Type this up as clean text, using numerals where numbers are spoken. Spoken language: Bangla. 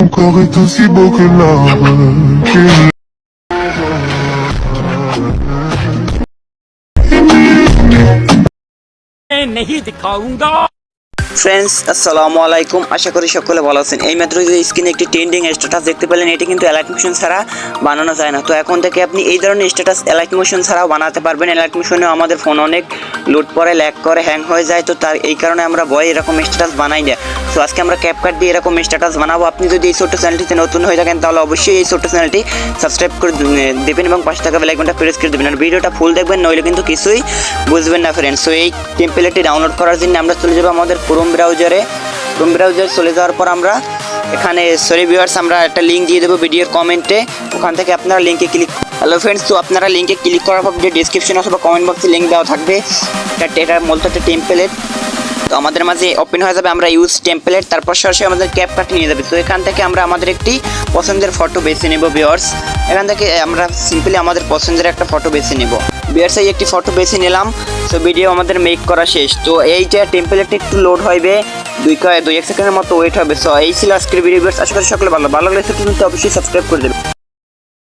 Encore est aussi beau que l'arbre qui नहीं दिखाऊंगा। ফ্রেন্ডস আসসালামু আলাইকুম, আশা করি সকলে ভালো আছেন। এইমাত্র যে স্ক্রিনে একটি ট্রেন্ডিং স্ট্যাটাস দেখতে পেলেন, এটি কিন্তু অ্যালার্ট মোশন ছাড়া বানানো যায় না। তো এখন থেকে আপনি এই ধরনের স্ট্যাটাস অ্যালার্ট মোশন ছাড়াও বানাতে পারবেন। অ্যালার্ট মোশনেও আমাদের ফোন অনেক লোড পরে, ল্যাগ করে, হ্যাং হয়ে যায়। তো তার এই কারণে আমরা ভয়ে এরকম স্ট্যাটাস বানাই না। তো আজকে আমরা ক্যাপকাট দিয়ে এরকম স্ট্যাটাস বানাবো। আপনি যদি এই ছোট্ট চ্যানেলটিতে নতুন হয়ে থাকেন তাহলে অবশ্যই এই ছোট্ট চ্যানেলটি সাবস্ক্রাইব করে দেবেন এবং পাশে থাকা বেল আইকনটা প্রেস করে দেবেন। আর ভিডিওটা ফুল দেখবেন, নইলে কিন্তু কিছুই বুঝবেন না ফ্রেন্ডস। তো এই টেমপ্লেটটি ডাউনলোড করার জন্য আমরা চলে যাবো আমাদের ক্রোম ব্রাউজারে চলে যাওয়ার পর আমরা এখানে ভিউয়ার্স আমরা একটা লিঙ্ক দিয়ে দেবো ভিডিওর কমেন্টে। ওখান থেকে আপনারা লিঙ্কে ক্লিক। হ্যালো ফ্রেন্ডস, তো আপনারা লিঙ্কে ক্লিক করার পর ভিডিও ডিসক্রিপশন অথবা কমেন্ট বক্সে লিঙ্ক দেওয়া থাকবে। এটা মূলত একটা টেমপ্লেট। তো আমাদের মাঝে ওপেন হয়ে যাবে, আমরা ইউজ টেমপ্লেট, তারপর সরাসরি আমাদের ক্যাপকাট নিয়ে যাবে। তো এখান থেকে আমরা আমাদের একটি পছন্দের ফটো বেছে নেব ভিউয়ার্স। এখান থেকে আমরা সিম্পলি আমাদের পছন্দের একটা ফটো বেছে নেব ভিউয়ার্স। এই একটি ফটো বেছে নিলাম। তো ভিডিও আমাদের মেক করা শেষ। তো এইটা টেমপ্লেটটা একটু লোড হইবে, 2 এক সেকেন্ডের মতো ওয়েট হবে। সো এই ছিল আজকের ভিডিও ভিউয়ার্স। আশা করি সকলে ভালো লাগলে অবশ্যই সাবস্ক্রাইব করে দেবেন।